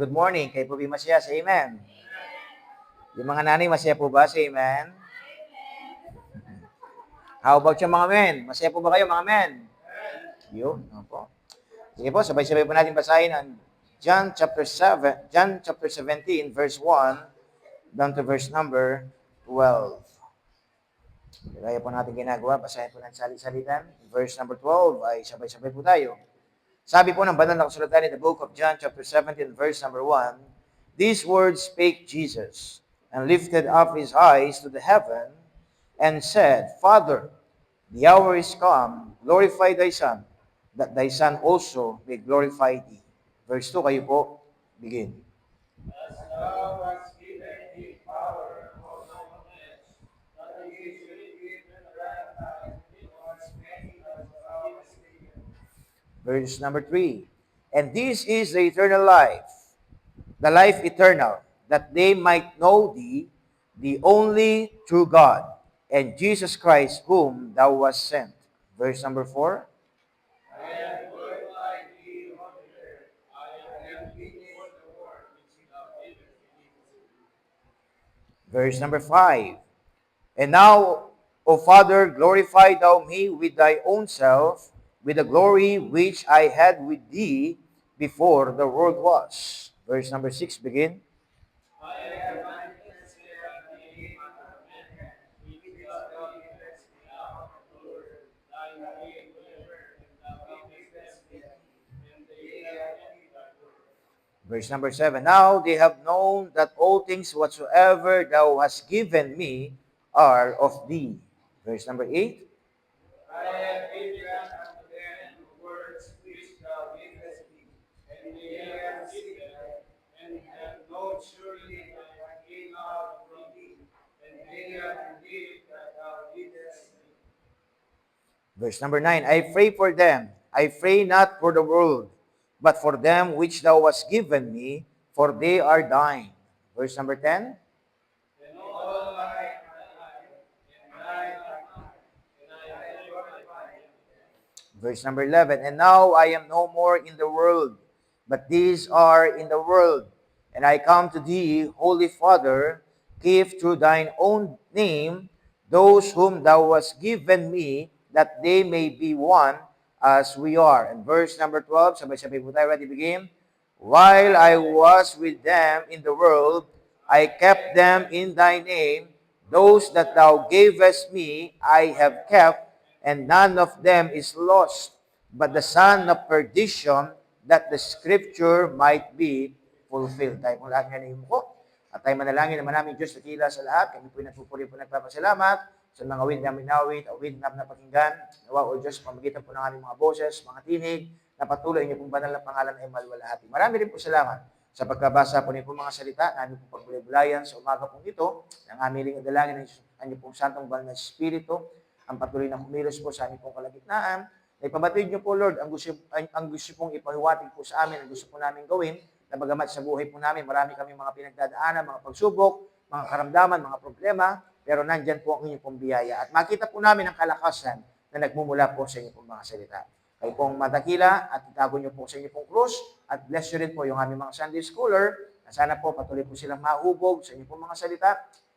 Good morning. Kayo po ba masaya? Say amen. Yung mga nanay, masaya po ba? Say amen. How about yung mga men? Masaya po ba kayo, mga men? Yun. Opo. Sige po, sabay-sabay po natin basahin ang John chapter 17, verse 1, down to verse number 12. Kaya po natin ginagawa, basahin po natin salit-salitan. Verse number 12 ay sabay-sabay po tayo. Sabi po ng banal na kasulatan in the book of John chapter 17, verse number 1, these words spake Jesus, and lifted up his eyes to the heaven, and said, Father, the hour is come, glorify thy Son, that thy Son also may glorify thee. Verse 2, kayo po, begin. As thou hast given me power over all flesh, that he should give the right hand to as many as thou hast given. Verse number 3, and this is the eternal life, the life eternal, that they might know thee, the only true God, and Jesus Christ, whom thou hast sent. Verse number 4, I have glorified thee on the earth. I have finished the work which thou didst begin. verse number 5, and now, O Father, glorify thou me with thy own self, with the glory which I had with thee before the world was. Verse number 6, begin. I have manifested unto thee unto men, which thou givest me out of the world. Thy name delivered, and thou givest me, and they have kept thy word. Verse number 7, now they have known that all things whatsoever thou hast given me are of thee. Verse number 8, I have given unto them the words which thou gavest me, and they have seen them, and have known surely that I came out from thee, and they have believed that thou didst me. verse number 9, I pray for them. I pray not for the world, but for them which thou hast given me, for they are thine. Verse number 10, And all life are thine, and thine are mine, and I have glorified them. verse number 11, and now I am no more in the world, but these are in the world, and I come to thee, Holy Father, keep through thine own name those whom thou hast given me, that they may be one as we are. And verse number 12, sabay-sabay po tayo, ready, begin. While I was with them in the world, I kept them in thy name. Those that thou gavest me, I have kept, and none of them is lost, but the son of perdition, that the scripture might be fulfilled. Tayo pong lahat ngayon po. At tayo manalangin naman namin Diyos nakila sa lahat. Kami po nagpupuri po nagpapasalamat sa mga awit namin nawit, awit na napakinggan. Nawa o Diyos, pamagitan po ng aming mga boses, mga tinig, na patuloy niyo pong banal na pangalan ay maluwalhati. Marami rin po salamat sa pagkabasa po niyo pong mga salita na aming pong pagbulay-bulayan sa umaga pong ito, ng aming ring dalangin ng aming pong santong banal na Espiritu, ang patuloy na kumilos po sa aming pong kalagitnaan. Na ipabatid niyo po, Lord, ang gusto pong ipahiwatig po sa amin, ang gusto po namin gawin, na bagamat sa buhay po namin, marami kami mga pinagdadaanan, mga pagsubok, mga karamdaman, mga problema, pero nandyan po ang inyong pong biyaya. At makita po namin ang kalakasan na nagmumula po sa inyong pong mga salita. Kayo pong madakila at itago niyo po sa inyong pong krus at bless nyo rin po yung aming mga Sunday Scholar na sana po patuloy po silang mahubog sa inyong pong mga salita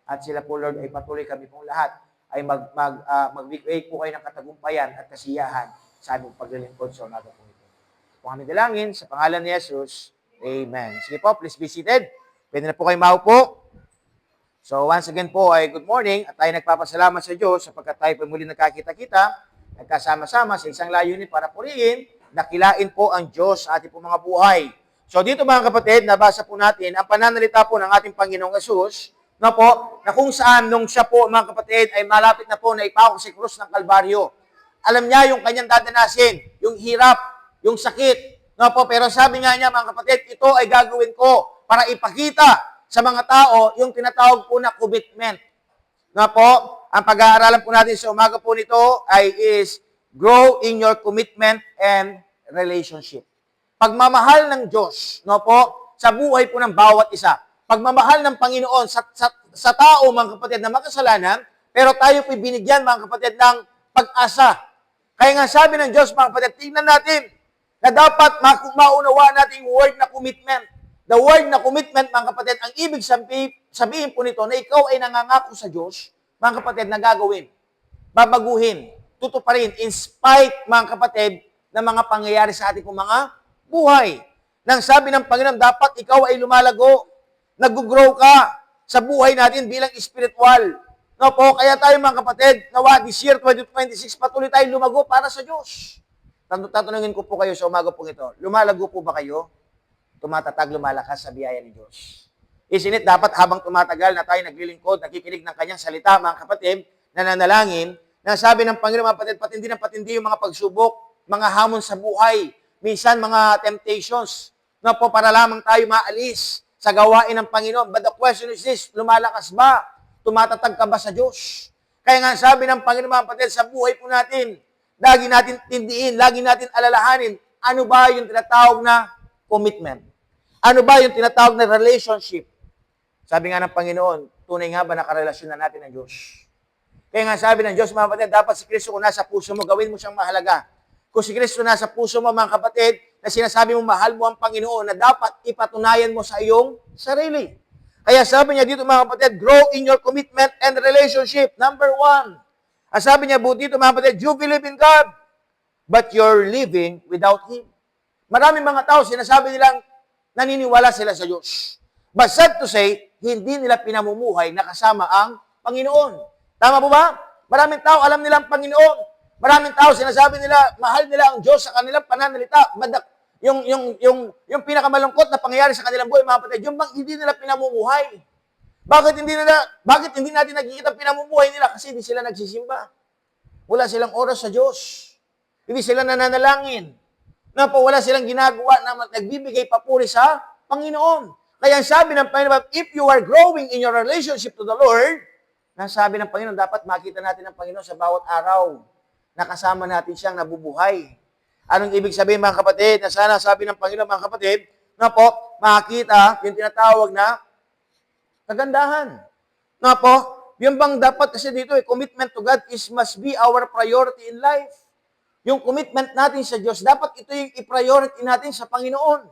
at sila po, Lord, ay patuloy kami pong lahat ay mag-recreate po kayo ng katagumpayan at kasiyahan sa aming paglilingkod sa umaga po ito. Kung aming dalangin, sa pangalan ni Jesus, Amen. Sige po, please be seated. Pwede na po kayo maupo. So once again po ay good morning at tayo nagpapasalamat sa Diyos sapagkat tayo po muli nagkakita-kita, nagkasama-sama sa isang layunin para purihin, nakilain po ang Diyos sa ating po mga buhay. So dito mga kapatid, nabasa po natin ang pananalita po ng ating Panginoong Yesus na kung saan nung siya po mga kapatid ay malapit na po na ipako si krus ng Kalbaryo. Alam niya yung kanyang dadanasin, yung hirap, yung sakit, pero sabi nga niya, mga kapatid, ito ay gagawin ko para ipakita sa mga tao yung tinatawag po na commitment. Ang pag-aaralan po natin sa umaga po nito is grow in your commitment and relationship. Pagmamahal ng Diyos, sa buhay po ng bawat isa. Pagmamahal ng Panginoon sa tao, mga kapatid, na makasalanan, pero tayo po binigyan, mga kapatid, ng pag-asa. Kaya nga sabi ng Diyos, mga kapatid, tingnan natin, na dapat maunawaan natin yung word na commitment. The word na commitment, mga kapatid, ang ibig sabihin po nito na ikaw ay nangangako sa Diyos, mga kapatid, na gagawin, babaguhin, tutuparin, in spite, mga kapatid, ng mga pangyayari sa ating mga buhay. Nang sabi ng Panginoon, dapat ikaw ay lumalago, nag-grow ka sa buhay natin bilang spiritual. No po, kaya tayo mga kapatid, nawa this year 2026, patuloy tayong lumago para sa Diyos. Tatanungin ko po kayo sa umaga po ito, lumalago po ba kayo? Tumatatag, lumalakas sa biyaya ni Diyos. Isn't it, dapat habang tumatagal na tayo naglilingkod, nakikinig ng kanyang salita, mga kapatid, nananalangin, na sabi ng Panginoon, mga kapatid, patindi yung mga pagsubok, mga hamon sa buhay, minsan mga temptations, na po para lamang tayo maalis sa gawain ng Panginoon. But the question is this, lumalakas ba? Tumatatag ka ba sa Diyos? Kaya nga sabi ng Panginoon, mga kapatid, sa buhay po natin, lagi natin tindiin, lagi natin alalahanin, ano ba yung tinatawag na commitment? Ano ba yung tinatawag na relationship? Sabi nga ng Panginoon, tunay nga ba nakarelasyon na natin ng Diyos? Kaya nga sabi ng Diyos, mga kapatid, dapat si Kristo kung nasa puso mo, gawin mo siyang mahalaga. Kung si Kristo nasa puso mo, mga kapatid, na sinasabi mo mahal mo ang Panginoon, na dapat ipatunayan mo sa iyong sarili. Kaya sabi niya dito, mga kapatid, grow in your commitment and relationship. Number 1. Ang sabi niya dito, mga kapatid, you believe in God, but you're living without Him. Maraming mga tao, sinasabi nilang, naniniwala sila sa Diyos. But sad to say, hindi nila pinamumuhay na kasama ang Panginoon. Tama po ba? Maraming tao alam nila ang Panginoon. Maraming tao sinasabi nila, mahal nila ang Diyos sa kanilang pananalita. Yung pinakamalungkot na pangyayari sa kanilang buhay, mga kapatid, yung bang hindi nila pinamumuhay. Bakit hindi natin nakikita pinamumuhay nila? Kasi hindi sila nagsisimba. Wala silang oras sa Diyos. Hindi sila nananalangin. Na po, wala silang ginagawa na nagbibigay papuri sa Panginoon. Kaya ang sabi ng Panginoon, if you are growing in your relationship to the Lord, nasabi ng Panginoon, dapat makita natin ang Panginoon sa bawat araw. Nakasama natin siyang nabubuhay. Anong ibig sabihin, mga kapatid? Na sana sabi ng Panginoon, mga kapatid, na po, makita yung tinatawag na kagandahan. Na po, yung bang dapat kasi dito, commitment to God must be our priority in life. Yung commitment natin sa Diyos, dapat ito yung i-priority natin sa Panginoon.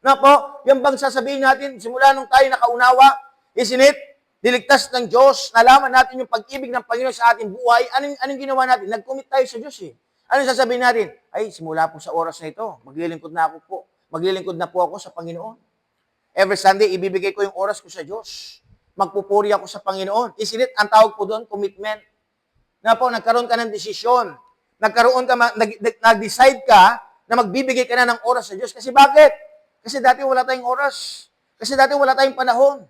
Na po, yung bang sasabihin natin, simula nung tayo nakaunawa, isn't it? Diligtas ng Diyos, nalaman natin yung pag-ibig ng Panginoon sa ating buhay, anong ginawa natin? Nag-commit tayo sa Diyos eh. Anong sasabihin natin? Ay, simula po sa oras na ito, maglilingkod na po ako sa Panginoon. Every Sunday, ibibigay ko yung oras ko sa Diyos. Magpupuri ako sa Panginoon. Isn't it? Ang tawag po doon, commitment. Na po, nagkaroon ka ng desisyon. Nag-decide ka na magbibigay ka na ng oras sa Diyos. Kasi bakit? Kasi dati wala tayong oras. Kasi dati wala tayong panahon.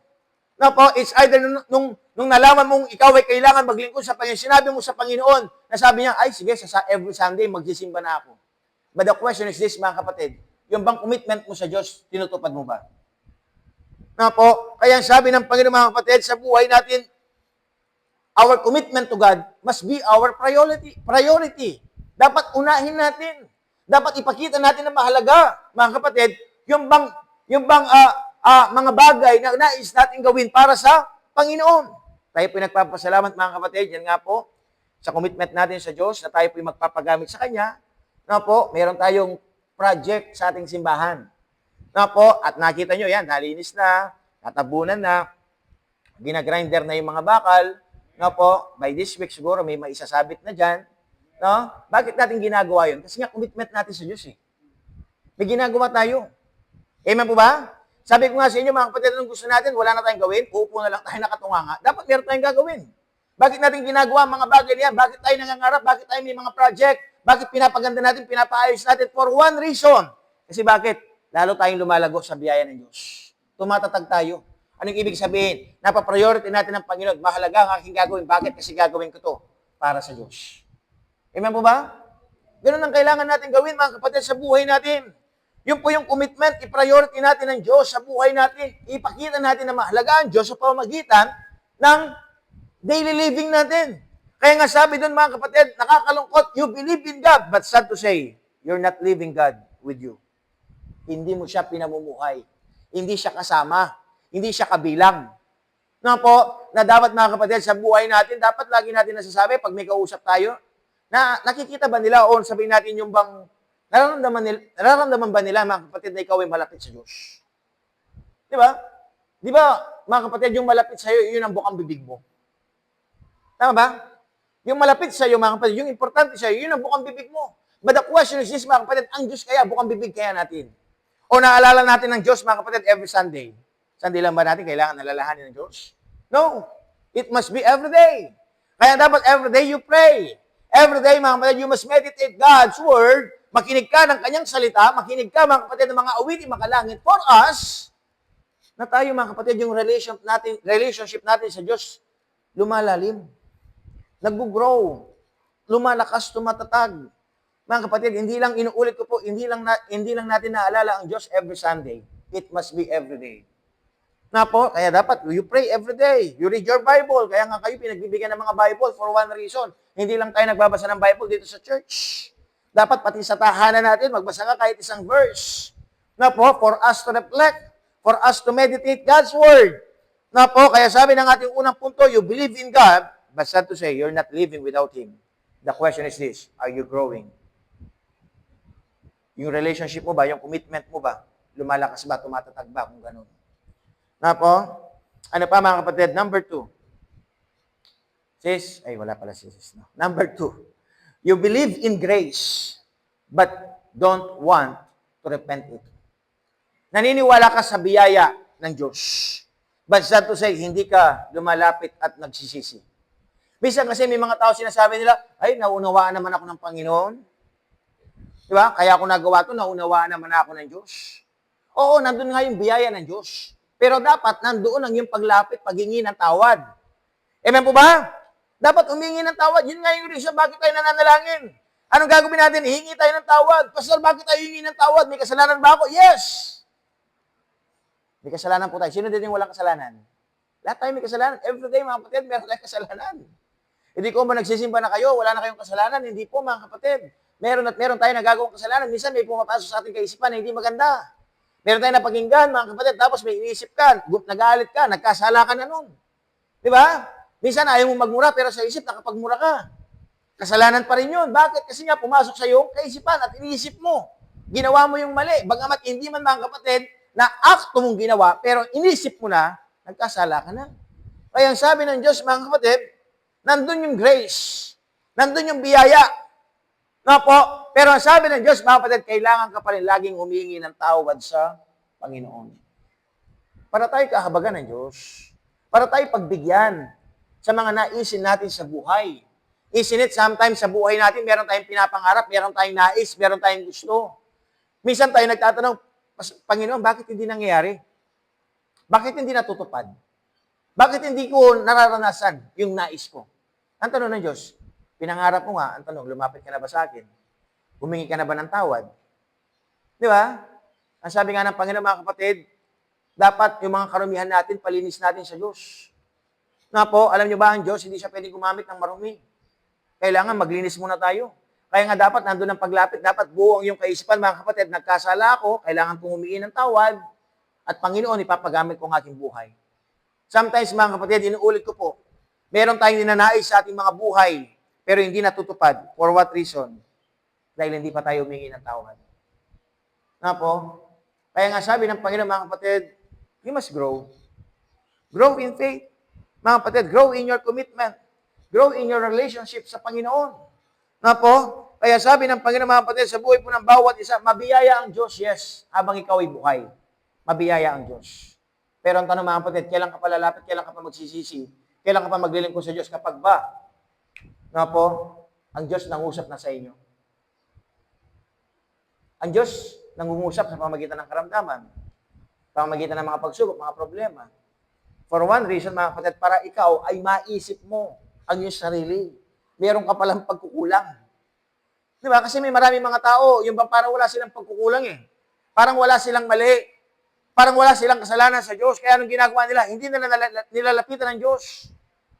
Na po, it's either nung nalaman mong ikaw ay kailangan maglingkod sa Panginoon, sinabi mo sa Panginoon, na sabi niya, ay sige, every Sunday magsisimba na ako. But the question is this, mga kapatid, yung bang commitment mo sa Diyos, tinutupad mo ba? Na po, kaya sabi ng Panginoon, mga kapatid, sa buhay natin, our commitment to God must be our priority. Dapat unahin natin. Dapat ipakita natin na mahalaga, mga kapatid, yung bang mga bagay na nais natin gawin para sa Panginoon. Tayo po nagpapasalamat, mga kapatid, yan nga po, sa commitment natin sa Diyos, na tayo po magpapagamit sa Kanya, na po, meron tayong project sa ating simbahan. Na po, at nakita nyo yan, nalinis na, natabunan na, ginagrinder na yung mga bakal, no po, by this week siguro may maisasabit na dyan. No? Bakit natin ginagawa yun? Kasi nga commitment natin sa Diyos eh. May ginagawa tayo. Amen po ba? Sabi ko nga sa inyo, mga kapatid, anong gusto natin, wala na tayong gawin, uupo na lang tayo nakatunganga. Dapat meron tayong gagawin. Bakit natin ginagawa ang mga bagay niyan? Bakit tayo nangangarap? Bakit tayo may mga project? Bakit pinapaganda natin, pinapaayos natin? For one reason. Kasi bakit? Lalo tayong lumalago sa biyaya ng Diyos. Tumatatag tayo. Anong ibig sabihin? Napapriority natin ng Panginoon. Mahalaga ang aking gagawin. Bakit? Kasi gagawin ko to para sa Diyos. Amen po ba? Ganun ang kailangan natin gawin, mga kapatid, sa buhay natin. Yun po yung commitment, i-priority natin ng Diyos sa buhay natin. Ipakita natin na mahalaga ang Diyos sa pamamagitan ng daily living natin. Kaya nga sabi doon, mga kapatid, nakakalungkot, you believe in God, but sad to say, you're not living God with you. Hindi mo siya pinamumuhay. Hindi siya kasama. Hindi siya kabilang. Na po, na dapat, mga kapatid, sa buhay natin, dapat lagi natin nasasabi, pag may kausap tayo, na nakikita ba nila, o sabihin natin yung bang, nararamdaman ba nila, mga kapatid, na ikaw ay malapit sa Diyos? Di ba? Di ba, mga kapatid, yung malapit sa'yo, yun ang bukang bibig mo. Tama ba? Yung malapit sa'yo, mga kapatid, yung importante sa'yo, yun ang bukang bibig mo. But the question is this, mga kapatid, ang Diyos kaya, bukang bibig kaya natin? O naalala natin ng Diyos, mga kapatid, every Sunday. Sunday lang ba natin kailangan nalalahanin ng Diyos? No. It must be every day. Kaya dapat every day you pray. Every day, mga kapatid, you must meditate God's Word. Makinig ka ng kanyang salita. Makinig ka, mga kapatid, ng mga awitin makalangit for us na tayo, mga kapatid, yung relationship natin sa Diyos, lumalalim. Nag-grow. Lumalakas, tumatatag. Mga kapatid, hindi lang inuulit ko po, hindi lang natin naalala ang Diyos every Sunday. It must be every day. Na po, kaya dapat you pray every day. You read your Bible. Kaya nga kayo pinagbibigyan ng mga Bible for one reason. Hindi lang tayo nagbabasa ng Bible dito sa church. Dapat pati sa tahanan natin, magbasa ka kahit isang verse. Na po, for us to reflect, for us to meditate God's Word. Na po, kaya sabi ng ating unang punto, you believe in God, but sad to say, you're not living without Him. The question is this, are you growing? Yung relationship mo ba, yung commitment mo ba, lumalakas ba, tumatatag ba, kung ganun. Na po, ano pa mga kapatid? Number 2. Sis, ay wala pala si sis. No. Number 2, you believe in grace, but don't want to repent it. Naniniwala ka sa biyaya ng Diyos. But sad to say, hindi ka lumalapit at nagsisisi. Minsan kasi may mga tao sinasabi nila, ay, naunawaan naman ako ng Panginoon. Di ba? Kaya ako nagawa ito, naunawaan naman ako ng Diyos. Oo, nandun nga yung biyaya ng Diyos. Pero dapat nandoon ang yung paglapit, paghingi ng tawad. Amen po ba? Dapat humingi ng tawad. Yun nga yung reason bakit tayo nananalangin. Anong gagawin natin? Hihingi tayo ng tawad. Pastor, bakit tayo hihingi ng tawad? May kasalanan ba ako? Yes! May kasalanan po tayo. Sino din yung walang kasalanan? Lahat tayo may kasalanan. Every day, mga kapatid, meron tayong kasalanan. Hindi ko ba nagsisimba na kayo, wala na kayong kasalanan? Hindi po, mga kapatid. Meron tayo nagagawang kasalanan. Minsan may pumapasok sa ating kaisipan na hindi maganda. Meron tayo napakinggan, mga kapatid, tapos may iniisip ka, nagalit ka, nagkasala ka na nun. Di ba? Minsan ayaw mong magmura, pero sa isip, nakapagmura ka. Kasalanan pa rin yun. Bakit? Kasi nga, pumasok sa iyong kaisipan at iniisip mo. Ginawa mo yung mali. Bagamat hindi man, mga kapatid, na akto mong ginawa, pero inisip mo na, nagkasala ka na. Kaya ang sabi ng Diyos, mga kapatid, nandun yung grace. Nandun yung biyaya. No po, pero ang sabi ng Diyos, mga kapatid, kailangan ka pa rin laging humingi ng tawad sa Panginoon. Para tayo kahabagan ng Diyos. Para tayo pagbigyan sa mga naisin natin sa buhay. Isn't it, sometimes sa buhay natin, meron tayong pinapangarap, meron tayong nais, meron tayong gusto. Minsan tayo nagtatanong, Panginoon, bakit hindi nangyayari? Bakit hindi natutupad? Bakit hindi ko nararanasan yung nais ko? Ang tanong ng Diyos, pinangarap mo nga, ang tanong, lumapit ka na ba sa akin? Humingi ka na ba ng tawad? Di ba? Ang sabi nga ng Panginoon, mga kapatid, dapat yung mga karumihan natin, palinis natin sa Diyos. Na po, alam nyo ba ang Diyos, hindi siya pwedeng gumamit ng marumi. Kailangan maglinis muna tayo. Kaya nga dapat, nandun ang paglapit, dapat buo ang iyong kaisipan, mga kapatid, nagkasala ako, kailangan kong humingi ng tawad, at Panginoon, ipapagamit ko ang aking buhay. Sometimes, mga kapatid, inuulit ko po, meron tayong ninanais sa ating mga buhay, pero hindi natutupad. For what reason? Dahil hindi pa tayo humingi ng tawad. Na po? Kaya nga sabi ng Panginoon, mga kapatid, you must grow. Grow in faith. Mga kapatid, grow in your commitment. Grow in your relationship sa Panginoon. Na po? Kaya sabi ng Panginoon, mga kapatid, sa buhay po ng bawat isa, mabiyaya ang Diyos, yes, habang ikaw ay buhay. Mabiyaya ang Diyos. Pero ang tanong, mga kapatid, kailan ka palalapit, kailan ka pa magsisisi, kailan ka pa maglilingkod sa Diyos kapag ba, na po, ang Diyos nangusap na sa inyo. Ang Diyos nangungusap sa pamagitan ng karamdaman, pamagitan ng mga pagsubok, mga problema. For one reason, mga kapatid, para ikaw ay maisip mo ang iyong sarili. Meron ka palang pagkukulang. Di ba? Kasi may maraming mga tao, yung parang wala silang pagkukulang eh. Parang wala silang mali. Parang wala silang kasalanan sa Diyos. Kaya anong ginagawa nila? Hindi nila nilalapitan ng Diyos.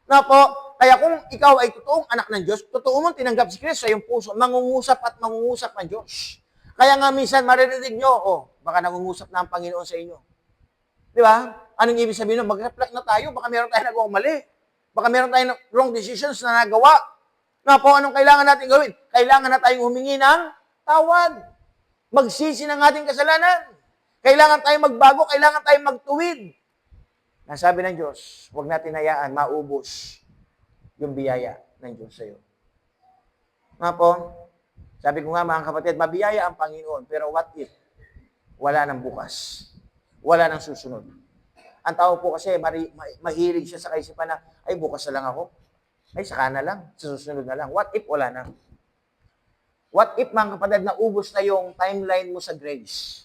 Na po, kaya kung ikaw ay totoong anak ng Diyos, totoo mong tinanggap si Kristo sa iyong puso, mangungusap at mangungusap ng Diyos. Kaya nga minsan maririnig nyo, baka nangungusap na ang Panginoon sa inyo. Di ba? Anong ibig sabihin nun? Mag-reflect na tayo, baka meron tayong nagawang mali. Baka meron tayong wrong decisions na nagawa. Na po, anong kailangan natin gawin? Kailangan na tayong humingi ng tawad. Magsisi ng ating kasalanan. Kailangan tayong magbago, kailangan tayong magtuwid. Nasabi ng Diyos, huwag natin hayaan maubos yung biyaya ng Diyos sa iyo. Nga po, sabi ko nga mga kapatid, mabiyaya ang Panginoon, pero what if wala nang bukas? Wala nang susunod. Ang tao po kasi, mahilig siya sa kaisipan na, ay bukas na lang ako. Ay saka na lang, sa susunod na lang. What if wala na? What if mga kapatid, naubos na yung timeline mo sa grace?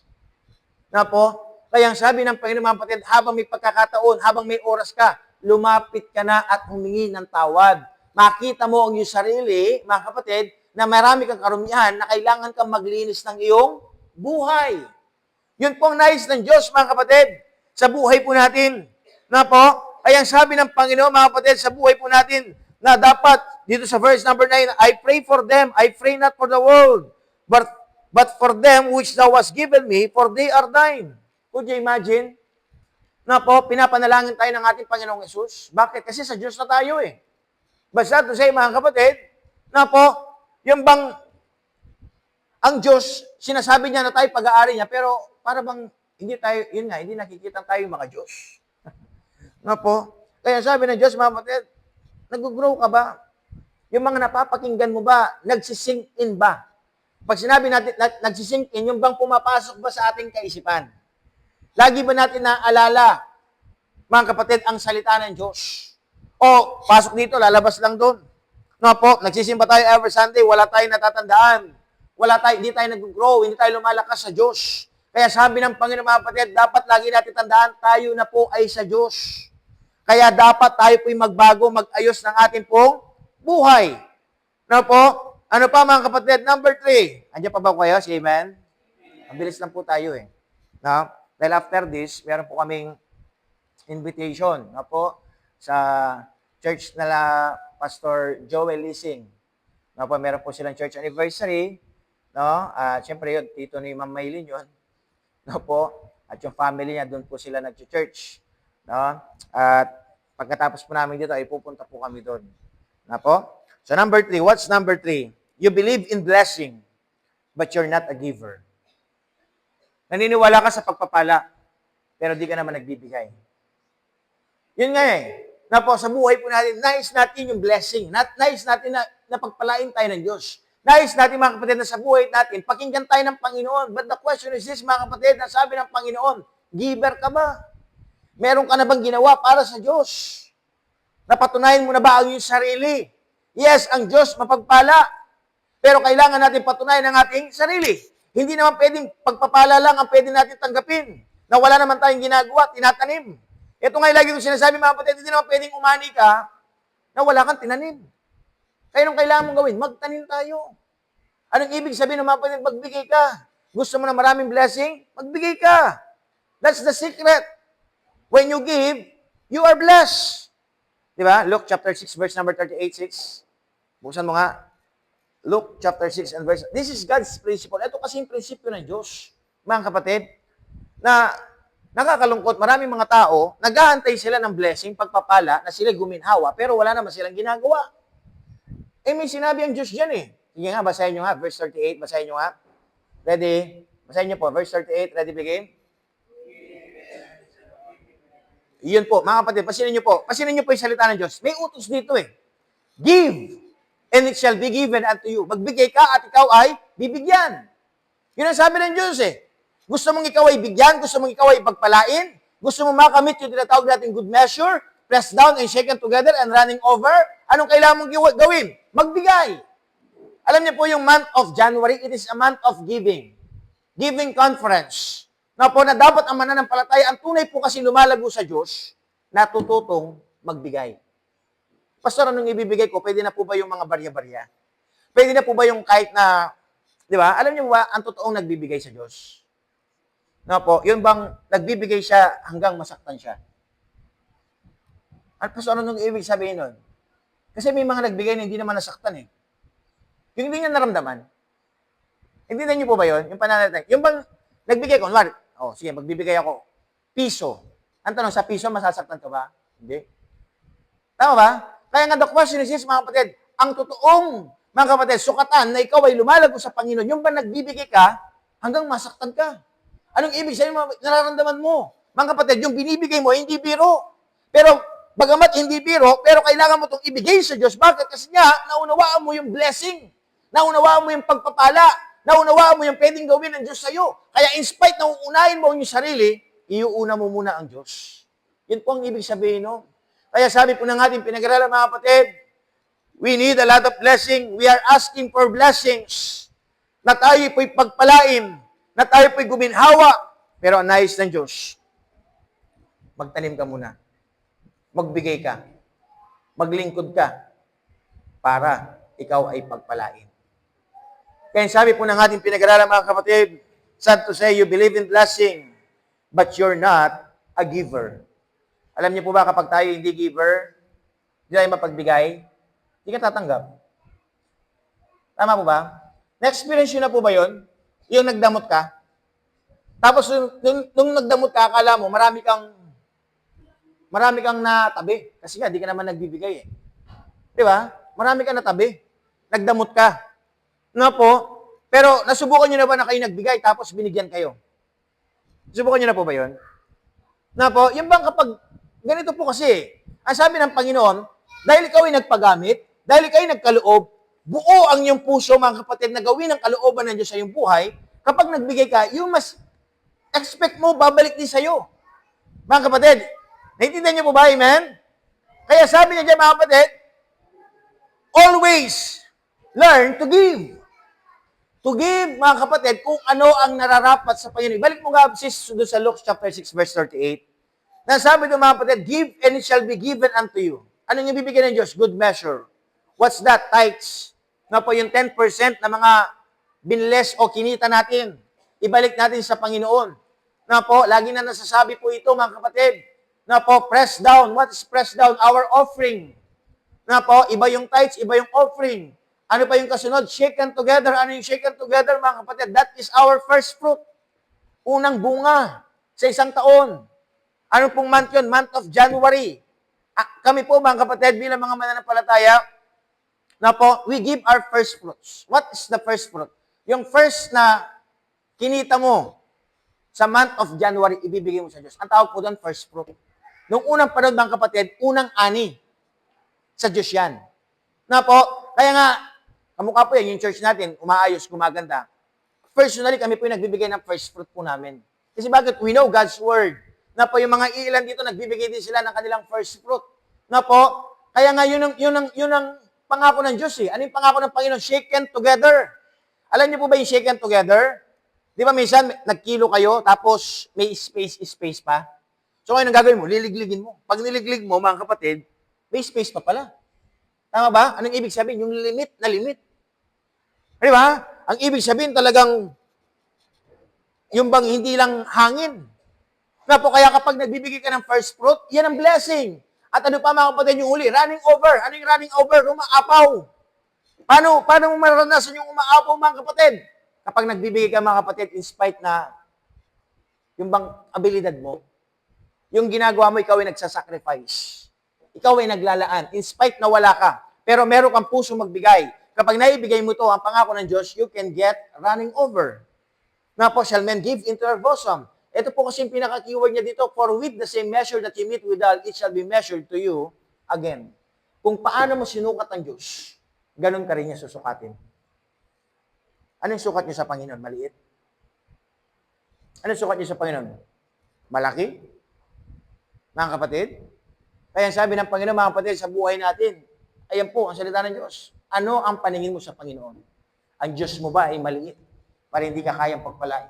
Na po, kaya ang sabi ng Panginoon mga kapatid, habang may pagkakataon, habang may oras ka, lumapit ka na at humingi ng tawad. Makita mo ang iyong sarili, mga kapatid, na marami kang karumihan na kailangan kang maglinis ng iyong buhay. Yun po ang nais ng Diyos, mga kapatid, sa buhay po natin. Na po, ay ang sabi ng Panginoon, mga kapatid, sa buhay po natin, na dapat, dito sa verse number 9, I pray for them, I pray not for the world, but for them which thou hast given me, for they are thine. Could you imagine? Na po, pinapanalangin tayo ng ating Panginoong Yesus. Bakit? Kasi sa Diyos na tayo eh. Basta to say, mga kapatid, na po, yung bang, ang Diyos, sinasabi niya na tayo pag-aari niya, pero para bang, hindi tayo, yun nga, hindi nakikita tayo mga Diyos. Na po, kaya sabi ng Diyos, mga kapatid, nag-grow ka ba? Yung mga napapakinggan mo ba, nagsisink in ba? Pag sinabi natin, nagsisink in, yung bang pumapasok ba sa ating kaisipan? Lagi ba natin naaalala, mga kapatid, ang salita ng Diyos? O, pasok dito, lalabas lang doon. No po, nagsisimba tayo every Sunday, wala tayong natatandaan. Hindi tayo nag-grow, hindi tayo lumalakas sa Diyos. Kaya sabi ng Panginoon mga kapatid, dapat lagi natin tandaan, tayo na po ay sa Diyos. Kaya dapat tayo po'y magbago, mag-ayos ng ating pong buhay. No po? Ano pa mga kapatid? Number 3. Andiyan pa ba kayo? Si Amen? Mabilis lang po tayo eh. No? Dahil after this, meron po kaming invitation. No po? Sa church nila Pastor Joel Lising. No po, meron po silang church anniversary. No? Siyempre yun, tito ni Ma'am Maylin yun. No po? At yung family niya, doon po sila nag-church. No? At pagkatapos po namin dito, ay pupunta po kami doon. No po? So number 3, what's number 3? You believe in blessing, but you're not a giver. Naniniwala ka sa pagpapala, pero di ka naman nagbibigay. Yun nga eh. Na po, sa buhay po natin, nais natin yung blessing. Nais natin na pagpalain tayo ng Diyos. Nais natin, mga kapatid, na sa buhay natin, pakinggan tayo ng Panginoon. But the question is this, mga kapatid, na sabi ng Panginoon, giver ka ba? Meron ka na bang ginawa para sa Diyos? Napatunayan mo na ba ang iyong sarili? Yes, ang Diyos mapagpala. Pero kailangan natin patunayan ang ating sarili. Hindi naman pwedeng pagpapala lang ang pwede natin tanggapin na wala naman tayong ginagawa, tinatanim. Ito nga lagi kong sinasabi, mga kapatid, hindi naman pwedeng umani ka na wala kang tinanim. Kaya nung kailangan mong gawin, magtanim tayo. Anong ibig sabihin ng mga kapatid, magbigay ka? Gusto mo na maraming blessing? Magbigay ka. That's the secret. When you give, you are blessed. Diba? Luke chapter 6, verse number 38:6. Buksan mo nga. Luke chapter 6 and verse. This is God's principle. Ito kasi yung prinsipyo ng Diyos, mga kapatid, na nakakalungkot, maraming mga tao, nag-aantay sila ng blessing, pagpapala, na sila guminhawa, pero wala naman silang ginagawa. Eh, may sinabi ang Diyos dyan eh. Sige nga, basahin nyo nga, verse 38, basahin nyo nga. Ready? Basahin nyo po, verse 38, ready, begin? Iyon po, mga kapatid, pasinin nyo po yung salita ng Diyos. May utos dito eh. Give, and it shall be given unto you. Magbigay ka at ikaw ay bibigyan. Yun ang sabi ng Diyos eh. Gusto mong ikaw ay bigyan, gusto mong ikaw ay pagpalain, gusto mong makamit yung tinatawag natin good measure, pressed down and shaken together and running over, anong kailangan mong gawin? Magbigay. Alam niyo po yung month of January, it is a month of giving. Giving conference. Na po na dapat ang mananampalataya, ang tunay po kasi lumalago sa Diyos, natututong magbigay. Pastor, anong ibibigay ko? Pwede na po ba yung mga barya-barya? Pwede na po ba yung kahit na, di ba? Alam niyo ba, ang totoong nagbibigay sa Diyos? Na po, yun bang nagbibigay siya hanggang masaktan siya? At pastor, anong ibig sabihin nun? Kasi may mga nagbigay na hindi naman nasaktan eh. Yung hindi niya naramdaman. Hindi na niyo po ba yun? Yung pananatay. Yung bang nagbigay ko, sige, magbibigay ako. Piso. Ang tanong, sa piso, masasaktan ka ba? Hindi. Tama ba? Kaya nga, the question is this, mga kapatid, ang totoong, mga kapatid, sukatan na ikaw ay lumalago sa Panginoon, yung ba nagbibigay ka, hanggang masaktan ka. Anong ibig sabihin mo, nararamdaman mo? Mga kapatid, yung binibigay mo, hindi biro. Pero, bagamat hindi biro, pero kailangan mo itong ibigay sa Diyos. Bakit? Kasi nga, naunawaan mo yung blessing. Naunawaan mo yung pagpapala. Naunawaan mo yung pwedeng gawin ng Diyos sa'yo. Kaya in spite na uunahin mo yung sarili, iuuna mo muna ang Diyos. Yun po ang ibig sabihin, no? Kaya sabi po ng ating pinag-aralan, mga kapatid, we need a lot of blessing. We are asking for blessings. Na tayo po'y pagpalain. Na tayo po'y guminhawa. Pero ang nais ng Diyos, magtanim ka muna. Magbigay ka. Maglingkod ka. Para ikaw ay pagpalain. Kaya sabi po ng ating pinag-aralan, mga kapatid, sad to say, you believe in blessing, but you're not a giver. Alam niyo po ba, kapag tayo hindi giver, hindi tayo mapagbigay, hindi ka tatanggap. Tama po ba? Na-experience nyo na po ba yun? Yung nagdamot ka? Tapos, nung nagdamot ka, akala mo, marami kang natabi. Kasi nga, di ka naman nagbibigay eh. Di ba? Marami kang natabi. Nagdamot ka. Nga po, pero nasubukan nyo na ba na kayo nagbigay tapos binigyan kayo? Nasubukan nyo na po ba yun? Nga po, yung bang kapag, ganito po kasi, ang sabi ng Panginoon, dahil ikaw ay nagpagamit, dahil ikaw ay nagkaloob, buo ang iyong puso, mga kapatid, na gawin ang kalooban ng Diyos sa iyong buhay, kapag nagbigay ka, yung mas expect mo, babalik din sa'yo. Mga kapatid, naiintindihan niyo po ba, amen? Kaya sabi niya dyan, mga kapatid, always learn to give. To give, mga kapatid, kung ano ang nararapat sa Panginoon. Balik mo nga, sis, doon sa Luke chapter 6, verse 38. Nasabi doon, mga kapatid, give and it shall be given unto you. Anong yung bibigyan ng Diyos? Good measure. What's that? Tithes. Na po yung 10% na mga binless o kinita natin. Ibalik natin sa Panginoon. Na po, lagi na nasasabi po ito, mga kapatid. Na po, press down. What is press down? Our offering. Na po, iba yung tithes, iba yung offering. Ano pa yung kasunod? Shaken together. Ano yung shaken together, mga kapatid? That is our first fruit. Unang bunga sa isang taon. Ano pong month yun? Month of January. Kami po, mga kapatid, bilang mga mananampalataya, na po, we give our first fruits. What is the first fruit? Yung first na kinita mo sa month of January, ibibigay mo sa Diyos. Ang tawag po doon, first fruit. Noong unang panahon, mga kapatid, unang ani sa Diyos yan. Na po, kaya nga, kamukha po yan, yung church natin, umaayos, gumaganda. Personally, kami po yung nagbibigay ng first fruit po namin. Kasi bakit? We know God's Word. Na po, yung mga ilan dito, nagbibigay din sila ng kanilang first fruit. Na po, kaya nga, yun ang pangako ng Diyos eh. Ano yung pangako ng Panginoon? Shaken together. Alam niyo po ba yung shaken together? Di ba minsan, nagkilo kayo, tapos may space pa? So, ngayon ang gagawin mo, liligligin mo. Pag niliglig mo, mga kapatid, may space pa pala. Tama ba? Anong ibig sabihin? Yung limit na limit. Di ba? Ang ibig sabihin talagang yung bang hindi lang hangin. Na po, kaya kapag nagbibigay ka ng first fruit, yan ang blessing. At ano pa, mga kapatid, yung huli? Running over. Ano yung running over? Umaapaw. Paano mo maranasan yung umaapaw, mga kapatid? Kapag nagbibigay ka, mga kapatid, in spite na yung bang abilidad mo, yung ginagawa mo, ikaw ay nagsasacrifice. Ikaw ay naglalaan. In spite na wala ka. Pero meron kang puso magbigay. Kapag naibigay mo to, ang pangako ng Diyos, you can get running over. Na po, shall men give into their bosom. Ito po kasi yung pinaka-keyword niya dito, for with the same measure that you meet withal, it shall be measured to you again. Kung paano mo sinukat ang Diyos, ganun ka rin niya susukatin. Anong sukat niyo sa Panginoon? Maliit? Anong sukat niyo sa Panginoon? Malaki? Mga kapatid? Kaya sabi ng Panginoon, mga kapatid, sa buhay natin, ayan po, ang salita ng Diyos. Ano ang paningin mo sa Panginoon? Ang Diyos mo ba ay maliit para hindi ka kayang pagpalain?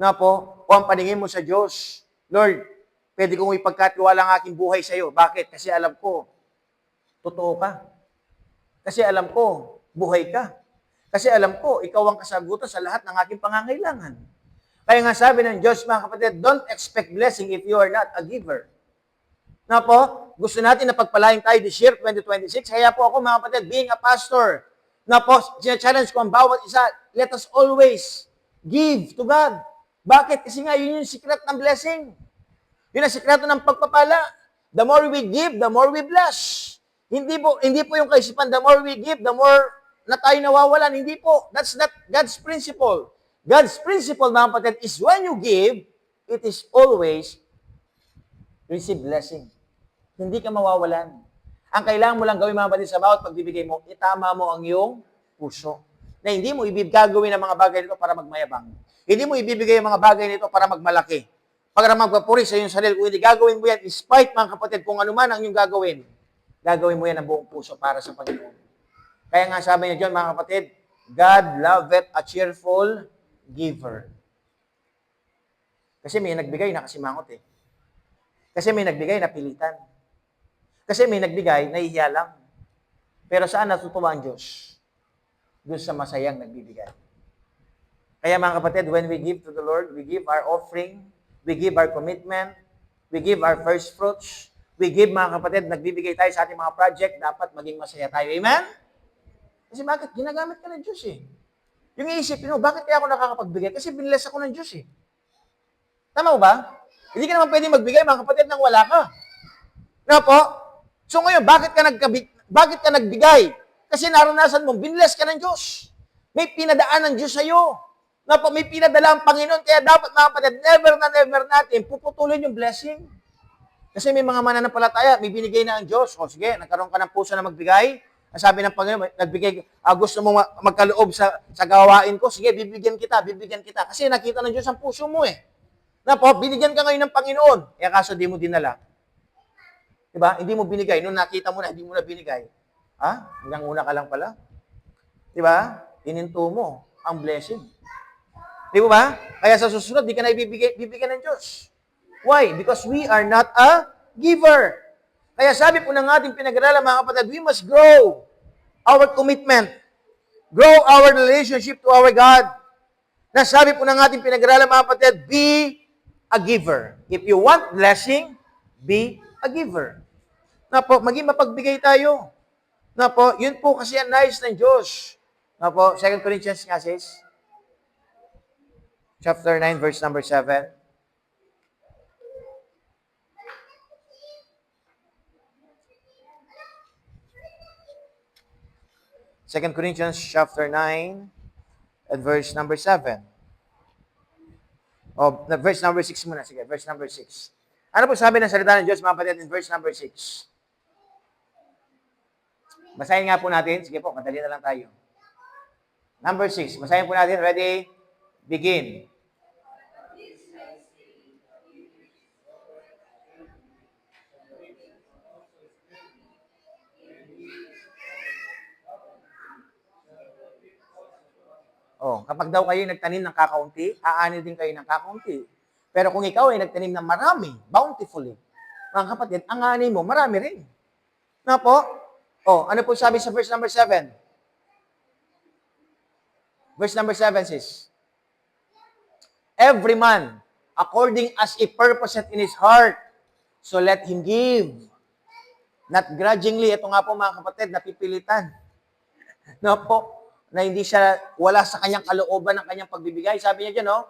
Na po, o ang paningin mo sa Diyos, Lord, pwede kong ipagkatiwala ang aking buhay sa iyo. Bakit? Kasi alam ko, totoo ka. Kasi alam ko, buhay ka. Kasi alam ko, ikaw ang kasagutan sa lahat ng aking pangangailangan. Kaya nga sabi ng Diyos, mga kapatid, don't expect blessing if you are not a giver. Na po, gusto natin na pagpalain tayo this year, 2026. Kaya po ako, mga kapatid, being a pastor, na po, challenge ko ang bawat isa, let us always give to God. Bakit? Kasi nga, yun yung secret ng blessing. Yun ang sekreto ng pagpapala. The more we give, the more we bless. Hindi po yung kaisipan, the more we give, the more na tayo nawawalan. Hindi po. That's not God's principle. God's principle, mga kapatid, is when you give, it is always receive blessing. Hindi ka mawawalan. Ang kailangan mo lang gawin, mga kapatid, sa bawat pagbibigay mo, itama mo ang iyong puso. Na hindi mo gagawin ang mga bagay nito para magmayabang. Hindi mo ibibigay ang mga bagay nito para magmalaki. Para magpapuri sa iyong sarili. Kung hindi gagawin mo yan, despite, mga kapatid, kung ano man ang iyong gagawin mo yan ang buong puso para sa Panginoon. Kaya nga sabi niya dyan, mga kapatid, God loveth a cheerful giver. Kasi may nagbigay na kasimangot eh. Kasi may nagbigay na pilitan. Kasi may nagbigay na ihiya lang. Pero saan natutuwa ang Diyos? Doon sa masayang nagbibigay. Kaya mga kapatid, when we give to the Lord, we give our offering, we give our commitment, we give our first fruits, we give, mga kapatid, nagbibigay tayo sa ating mga project, dapat maging masaya tayo. Amen? Kasi bakit? Ginagamit ka ng Diyos eh. Yung iisipin mo, bakit kaya ako nakakapagbigay? Kasi binless ako ng Diyos eh. Tama mo ba? Hindi ka naman pwede magbigay, mga kapatid, nang wala ka. Na po? So ngayon, bakit ka nagbigay? Kasi naranasan mo, binless ka ng Diyos. May pinadaan ng Diyos sa'yo. Na po, may pinadala ang Panginoon. Kaya dapat, mga kapatid, never na never natin puputulin yung blessing. Kasi may mga mananampalataya, may binigay na ang Diyos. O sige, nagkaroon ka ng puso na magbigay. Ang sabi ng Panginoon, nagbigay, gusto mo magkaloob sa gawain ko, sige, bibigyan kita. Kasi nakita ng Diyos ang puso mo eh. Na po, binigyan ka ngayon ng Panginoon. Eh, kaso di mo dinala. Diba? Hindi mo binigay. Nung nakita mo na, hindi mo na binigay. Ha? Hanggang una ka lang pala. Diba? Ininto mo ang blessing. Di ba? Kaya sa susunod, di ka na bibigyan ng Diyos. Why? Because we are not a giver. Kaya sabi po ng ating pinag-aralan, mga kapatid, we must grow our commitment. Grow our relationship to our God. Nasabi po ng ating pinag-aralan, mga kapatid, be a giver. If you want blessing, be a giver. Na po, maging mapagbigay tayo. Na po, yun po kasi ang nais ng Diyos. Na po, 2 Corinthians nga says, chapter 9, verse number 7. Second Corinthians chapter 9 and verse number 7. Verse number 6 muna. Sige, verse number 6. Ano po sabi ng salita ng Diyos, mga kapatid, in verse number 6? Basahin nga po natin. Sige po, madali na lang tayo. Number 6. Basahin po natin. Ready? Begin. Kapag daw kayo nagtanim ng kakaunti, aani din kayo ng kakaunti. Pero kung ikaw ay nagtanim ng marami, bountifully, mga kapatid, ang ani mo, marami rin. Na po? Ano po sabi sa verse number 7? Verse number 7 says, every man, according as he purposeth in his heart, so let him give. Not grudgingly, ito nga po mga kapatid, napipilitan. Na po, na hindi siya, wala sa kanyang kalooban ng kanyang pagbibigay. Sabi niya dyan,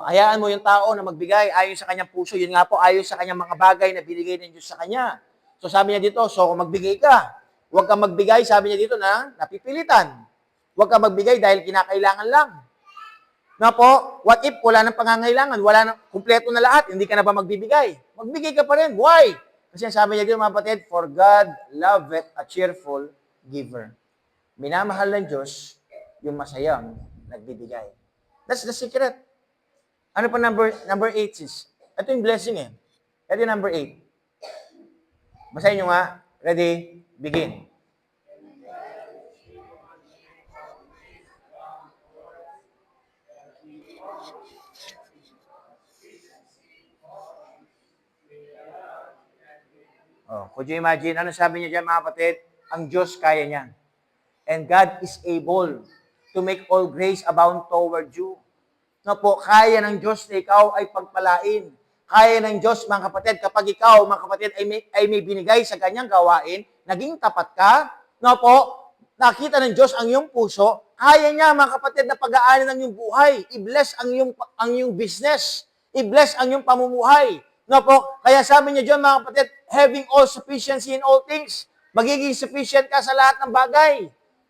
hayaan mo yung tao na magbigay ayon sa kanyang puso. Yun nga po, ayon sa kanyang mga bagay na binigay ng Diyos sa kanya. So sabi niya dito, kung magbigay ka, huwag kang magbigay, sabi niya dito na napipilitan. Huwag kang magbigay dahil kinakailangan lang. Na po, what if wala nang pangangailangan, wala nang, kumpleto na lahat, hindi ka na ba magbibigay? Magbigay ka pa rin. Why? Kasi sabi niya dito, mga kapatid, for God loveth a cheerful giver. Minamahal ng Diyos yung masayang nagbibigay. That's the secret. Ano pa number 8 sis? Ito yung blessing eh. Ito yung number 8. Basahin nyo nga. Ready? Begin. Could you imagine? Ano sabi niya dyan, mga kapatid? Ang Diyos kaya niya. And God is able to make all grace abound toward you. No po, kaya ng Diyos na ikaw ay pagpalain. Kaya ng Diyos, mga kapatid, kapag ikaw, mga kapatid, ay may binigay sa kanyang gawain, naging tapat ka, no po, nakita ng Diyos ang iyong puso, kaya niya, mga kapatid, na pag-aanin ang iyong buhay. I-bless ang iyong business. I-bless ang iyong pamumuhay. No po, kaya sabi niya dyan, mga kapatid, having all sufficiency in all things, magiging sufficient ka sa lahat ng bagay.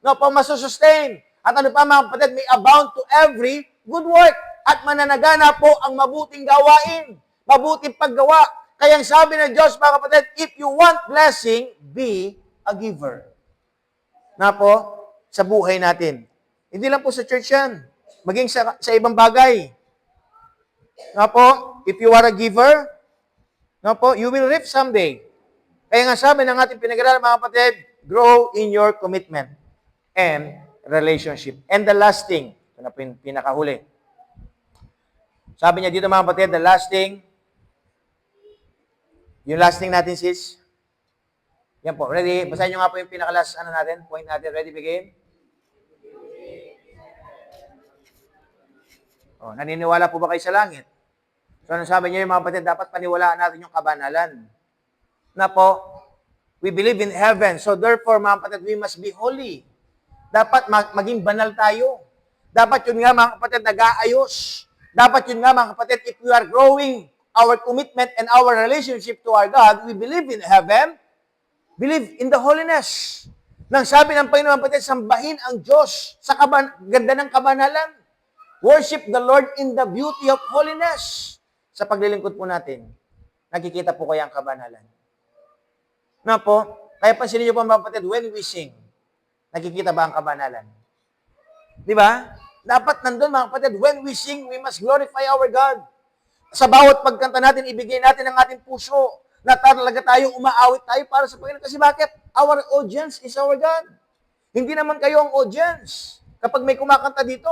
No po, masusustain. At ano pa mga kapatid, may abound to every good work. At mananagana po ang mabuting gawain, mabuting paggawa. Kaya ang sabi ng Diyos, mga kapatid, if you want blessing, be a giver. Na po, sa buhay natin. Hindi lang po sa church yan. Maging sa ibang bagay. Na po, if you are a giver, na po, you will reap someday. Kaya nga sabi ng ating pinag-aralan, mga kapatid, grow in your commitment and relationship. And the last thing, ito na pinakahuli. Sabi niya dito, mga kapatid, the last thing, yung last thing natin, sis. Yan po, ready? Basahin nyo nga po yung pinaka-last, point natin. Ready, begin? Oh, naniniwala po ba kayo sa langit? So, ano sabi niya, yung mga kapatid, dapat paniwalaan natin yung kabanalan. Na po, we believe in heaven. So, therefore, mga kapatid, we must be holy. Dapat maging banal tayo. Dapat yun nga, mga kapatid, nag-aayos. Dapat yun nga, mga kapatid, if we are growing our commitment and our relationship to our God, we believe in heaven, believe in the holiness. Nang sabi ng Panginoon, kapatid, sambahin ang Diyos sa ganda ng kabanalan. Worship the Lord in the beauty of holiness. Sa paglilingkod po natin, nakikita po kaya ang kabanalan. Na po, kaya pansinin niyo po mga kapatid, when we sing, nakikita ba ang kabanalan? Di ba? Dapat nandun mga kapatid, when we sing, we must glorify our God. Sa bawat pagkanta natin, ibigay natin ang ating puso na talaga tayong umaawit tayo para sa Panginoon. Kasi bakit? Our audience is our God. Hindi naman kayo ang audience kapag may kumakanta dito.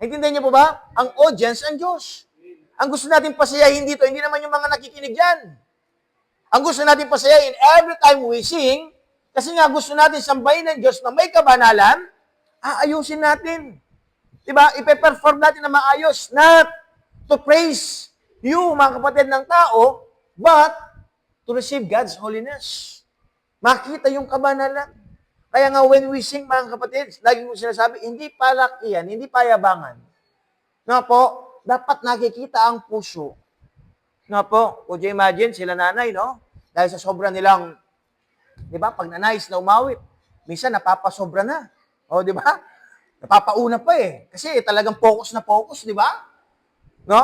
Intindihan niyo po ba? Ang audience, ang Diyos. Ang gusto natin pasayahin dito, hindi naman yung mga nakikinig dyan. Ang gusto natin pasayahin every time we sing, kasi nga gusto natin sambahin ng Diyos na may kabanalan, aayusin natin. Diba? Ipe-perform natin na maayos. Not to praise you, mga kapatid ng tao, but to receive God's holiness. Makita yung kabanalan. Kaya nga when we sing, mga kapatid, lagi ko sinasabi, hindi palakihan, hindi payabangan. Nga po, dapat nakikita ang puso. Nga po, would you imagine, sila nanay, no? Dahil sa sobra nilang, di ba, pag nanais na umawit, minsan napapasobra na. O, di ba? Napapauna pa eh. Kasi talagang focus na focus, di ba? No?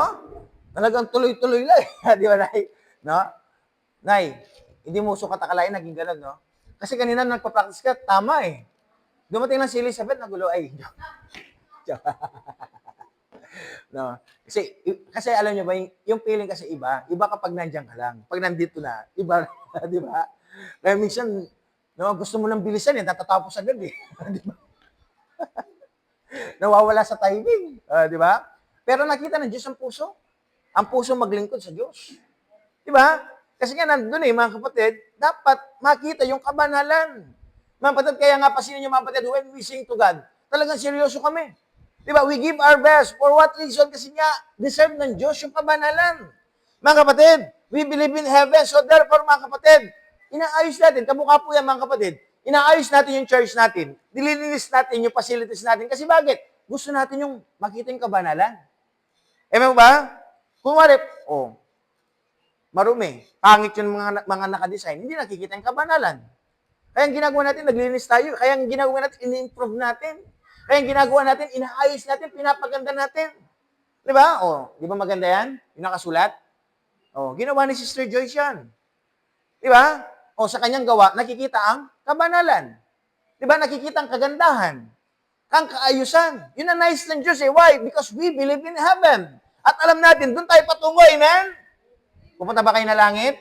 Talagang tuloy-tuloy lang. Di ba, Nay? No? Nay, hindi mo sukat akalain, naging ganun, no? Kasi kanina nagpa-practice ka, tama eh. Dumating lang si Elizabeth, nagulo, ay, no? Kasi alam niyo ba, yung feeling kasi iba kapag nandiyan ka lang. Pag nandito na, iba, di ba? Kaya minsan, no, gusto mo nang bilisan eh, natatapos agad eh. Di ba? Nawawala sa timing, di ba? Pero nakita ng Diyos ang puso. Ang puso maglingkod sa Diyos. Di ba? Kasi nga nandun eh, mga kapatid, dapat makita yung kabanalan. Mga kapatid, kaya nga pasinin nyo mga kapatid, when we sing to God, talagang seryoso kami. Di ba? We give our best. For what reason? Kasi nga, deserve ng Diyos yung kabanalan. Mga kapatid, we believe in heaven. So therefore, mga kapatid, inaayos natin. Kamukha po yan, mga kapatid. Inaayos natin yung church natin. Nililinis natin yung facilities natin. Kasi bakit? Gusto natin yung makita yung kabanalan. Amen ba? Kung marumi, pangit yung mga nakadesign, hindi nakikita yung kabanalan. Kaya ang ginagawa natin, naglilinis tayo. Kaya ang ginagawa natin, ini-improve natin. Kaya ang ginagawa natin, inaayos natin, pinapaganda natin. Di ba? Di ba maganda yan? Yung nakasulat? Ginawa ni Sister Joyce yan. Di ba? Sa kanyang gawa, nakikita ang kabanalan. Di ba? Nakikita ang kagandahan. Ang kaayusan. Yun ang nice ng Diyos eh. Why? Because we believe in heaven. At alam natin, doon tayo patungo, amen? Pupunta ba kayo na langit?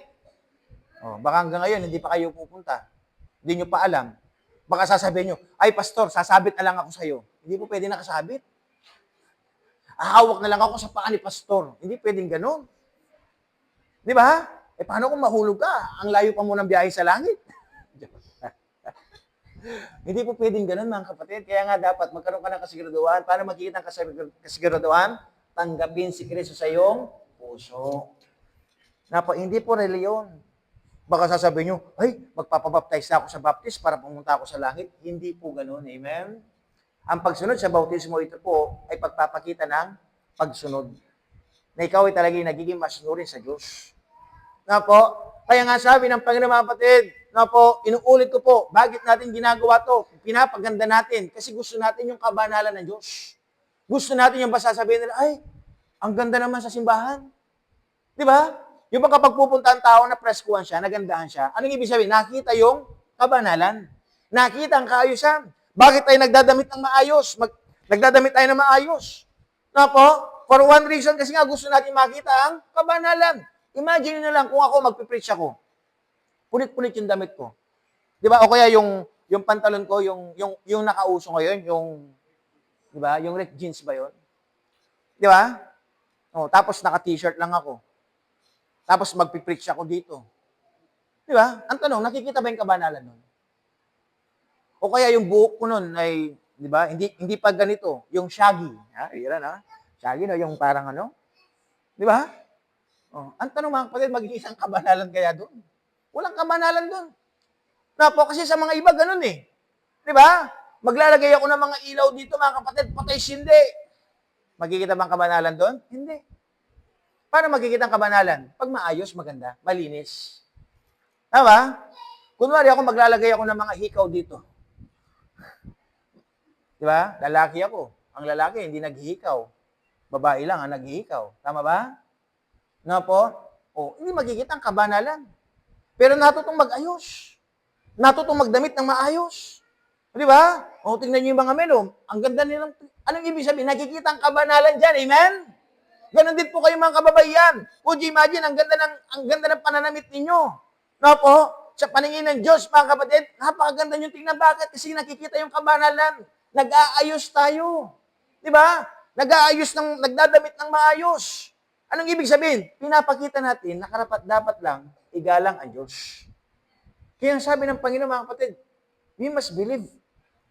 Baka hanggang ngayon, hindi pa kayo pupunta. Hindi nyo pa alam. Baka sasabihin nyo, ay pastor, sasabit na lang ako sa'yo. Hindi po pwede nakasabit. Ahawak na lang ako sa paa ni pastor. Hindi pwedeng ganun. Di ba? Paano kung mahulog ka? Ang layo pa mo ng biyahe sa langit. Hindi po pwedeng ganun, mga kapatid. Kaya nga dapat magkaroon ka ng kasiguraduhan. Para makikita ang kasiguraduhan, tanggapin si Kristo sa iyong puso. Hindi po reliyon. Baka sasabihin nyo, ay, magpapabaptize na ako sa baptist para pumunta ako sa langit. Hindi po ganun. Amen? Ang pagsunod sa bautismo, ito po ay pagpapakita ng pagsunod. Na ikaw ay talagang nagiging masunurin sa Diyos. Kaya nga sabi ng Panginoon, mga kapatid, na po, inuulit ko po, bakit natin ginagawa to? Pinapaganda natin kasi gusto natin yung kabanalan ng Diyos. Gusto natin yung sasabihin nila, ay, ang ganda naman sa simbahan. Di ba? Yung bang kapag pupunta ang tao na preskuhan siya, nagandahan siya, anong ibig sabihin? Nakita yung kabanalan. Nakita ang kaayusan. Bakit tayo nagdadamit ng maayos? Nagdadamit tayo ng maayos. Na po, for one reason, kasi nga gusto natin makita ang kabanalan. Imagine na lang kung ako magpipreach ako. Punit-punit yung damit ko. Di ba? O kaya yung pantalon ko, yung nakauso ngayon, di ba? Yung red jeans ba yun? Di ba? O, tapos naka-t-shirt lang ako. Tapos magpipreach ako dito. Di ba? Ang tanong, nakikita ba yung kabanalan nun? O kaya yung buhok ko nun ay, di ba? Hindi pa ganito. Yung shaggy. Ha? Yan ha? Shaggy no? Yung parang ano? Di ba? Oh, ang tanong mga kapatid, magiging isang kabanalan kaya doon? Walang kabanalan doon. Napo, kasi sa mga iba, ganun eh. Di ba? Maglalagay ako ng mga ilaw dito, mga kapatid, patay sindi. Magkikita bang kabanalan doon? Hindi. Paano magkikita ang kabanalan? Pag maayos, maganda, malinis. Tama? Kunwari ako, maglalagay ako ng mga hikaw dito. Di ba? Lalaki ako. Ang lalaki, hindi naghihikaw. Babae lang ang naghihikaw. Tama ba? Na po? O, hindi magkikita ang kabanalan. Pero natutong mag-ayos. Natutong magdamit ng maayos. Di ba? O, tingnan niyo yung mga men, ang ganda nilang, anong ibig sabihin? Nakikita ang kabanalan dyan, amen? Ganon din po kayo mga kababaihan. Would you imagine, ang ganda ng pananamit ninyo. Na po? Sa paningin ng Diyos, mga kapatid, napakaganda yung tingnan. Bakit? Kasi nakikita yung kabanalan. Nag-aayos tayo. Di ba? Nagdadamit ng maayos. Anong ibig sabihin? Pinapakita natin na karapat-dapat lang igalang ang Diyos. Kaya sabi ng Panginoon, mga kapatid, we must believe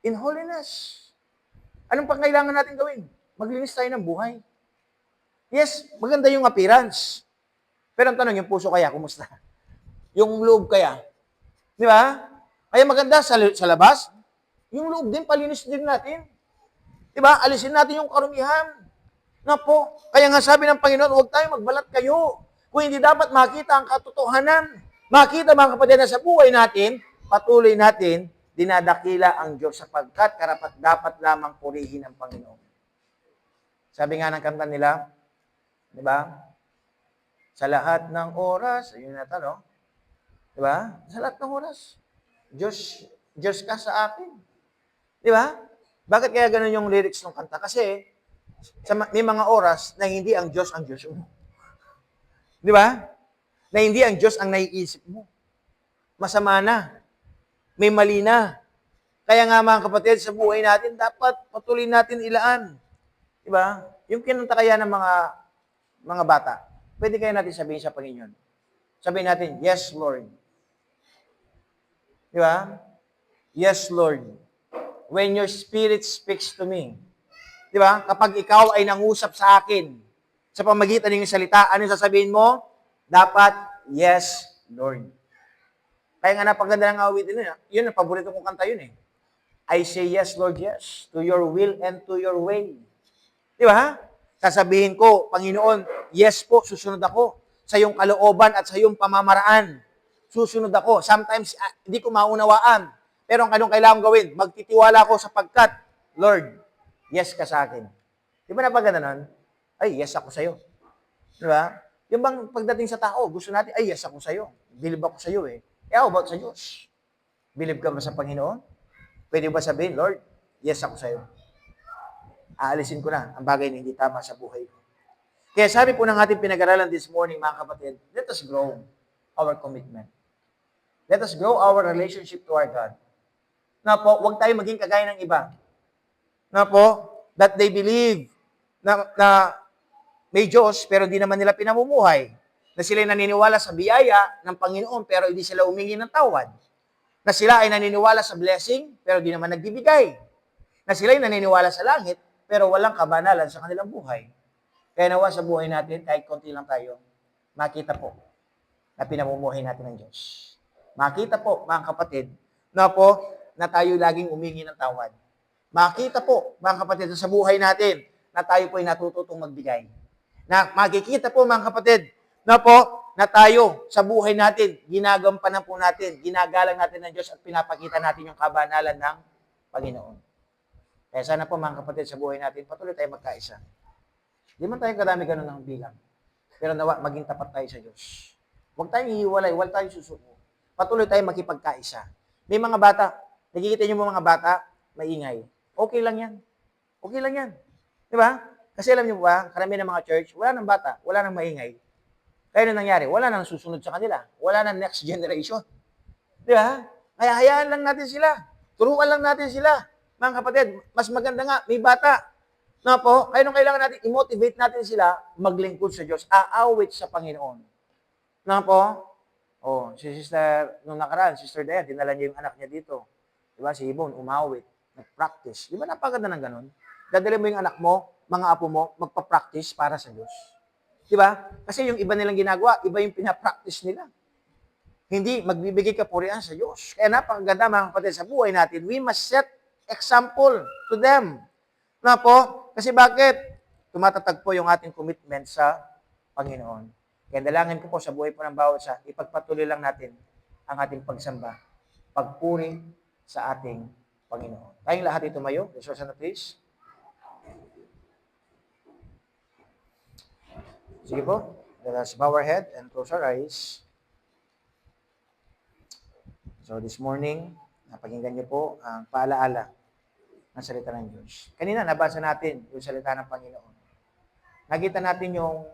in holiness. Anong pang kailangan natin gawin? Maglinis tayo ng buhay. Yes, maganda yung appearance. Pero ang tanong, yung puso kaya, kumusta? Yung loob kaya? Di ba? Kaya maganda sa labas, yung loob din, palinis din natin. Di ba? Alisin natin yung karumihan. Na po, kaya nga sabi ng Panginoon, huwag tayo magbalat kayo. Kung hindi dapat makita ang katotohanan. Makita mga kapatid na sa buhay natin, patuloy natin, dinadakila ang Diyos sapagkat karapat dapat lamang purihin ang Panginoon. Sabi nga ng kanta nila, di ba? Sa lahat ng oras, ayun na no? Di ba? Sa lahat ng oras, Diyos ka sa akin. Di ba? Bakit kaya ganun yung lyrics ng kanta? Kasi, may mga oras na hindi ang Diyos mo. Di ba? Na hindi ang Diyos ang naiisip mo. Masama na. May mali na. Kaya nga mga kapatid, sa buhay natin, dapat patuloy natin ilaan. Di ba? Yung kinanta kaya ng mga bata, pwede kaya natin sabihin sa Panginoon. Sabihin natin, yes, Lord. Di ba? Yes, Lord. When your Spirit speaks to me, di ba? Kapag ikaw ay nangusap sa akin, sa pamagitan ng salita, ano sasabihin mo? Dapat, yes, Lord. Kaya nga napaganda ng awitin yun. Yun, ang paborito kong kanta yun eh. I say yes, Lord, yes, to your will and to your way. Di ba? Sasabihin ko, Panginoon, yes po, susunod ako sa iyong kalooban at sa iyong pamamaraan. Susunod ako. Sometimes, hindi ko maunawaan. Pero ang anong kailangan gawin? Magtitiwala ako sapagkat, Lord, yes ka sa akin. Di ba napaganda nun? Ay, yes ako sa'yo. Di ba? Yung bang pagdating sa tao, gusto natin, ay, yes ako sa'yo. Believe ako sa'yo eh. How about sa Diyos? Believe ka ba sa Panginoon? Pwede ba sabihin, Lord, yes ako sa'yo. Aalisin ko na ang bagay na hindi tama sa buhay ko. Kaya sabi po ng ating pinag-aralan this morning, mga kapatid, let us grow our commitment. Let us grow our relationship to our God. Na po, huwag tayo maging kagaya ng iba. Na po, that they believe na may Diyos, pero di naman nila pinamumuhay. Na sila ay naniniwala sa biyaya ng Panginoon, pero hindi sila humingi ng tawad. Na sila ay naniniwala sa blessing, pero di naman nagbibigay. Na sila ay naniniwala sa langit, pero walang kabanalan sa kanilang buhay. Kaya nawa sa buhay natin, kahit konti lang tayo, makita po na pinamumuhay natin ng Diyos. Makita po, mga kapatid, na tayo laging humingi ng tawad. Makita po, mga kapatid, sa buhay natin, na tayo po ay natututong magbigay. Na makikita po, mga kapatid, na na tayo sa buhay natin, ginagampanan po natin, ginagalang natin ng Diyos at pinapakita natin yung kabanalan ng Panginoon. Kaya sana po mga kapatid sa buhay natin, patuloy tayo magkaisa. Di man tayo kadami ganun ng bilang. Pero nawa, maging tapat tayo sa Diyos. Huwag tayong hihiwalay, huwag tayong susuko. Patuloy tayo makipagkaisa. May mga bata, nakikita niyo mga bata, maingay. Okay lang yan. Okay lang yan. Di ba? Kasi alam niyo ba, karamihan ng mga church, wala nang bata, wala nang maingay. Kaya na nangyari, wala nang susunod sa kanila. Wala nang next generation. Di ba? Kaya hayaan lang natin sila. Turuan lang natin sila. Mga kapatid, mas maganda nga, may bata. Na po, kaya nung kailangan natin, i-motivate natin sila maglingkod sa Diyos, aawit sa Panginoon. Na po, si sister, nung nakaraan, sister Dayan, dinala niya yung anak niya dito. Di ba? Si Ibon, umawit, nag-practice. Di ba napaganda ng ganun? Dadali mo yung anak mo, mga apo mo, magpa-practice para sa Diyos. Di ba? Kasi yung iba nilang ginagawa, iba yung pinapractice nila. Hindi magbibigay kapurihan sa Diyos. Kaya napakaganda mga kapatid sa buhay natin, we must set example to them. Na po? Kasi bakit? Tumatatag po yung ating commitment sa Panginoon. Kaya dalangin ko po sa buhay po ng bawat isa, ipagpatuloy lang natin ang ating pagsamba, pagpuri sa ating Panginoon. Tayong lahat ito tumayo. Resource na please. Sige po. Let us bow our head and close our eyes. So this morning, napakinggan niyo po ang paalaala ng salita ng Diyos. Kanina, nabasa natin yung salita ng Panginoon. Nakita natin yung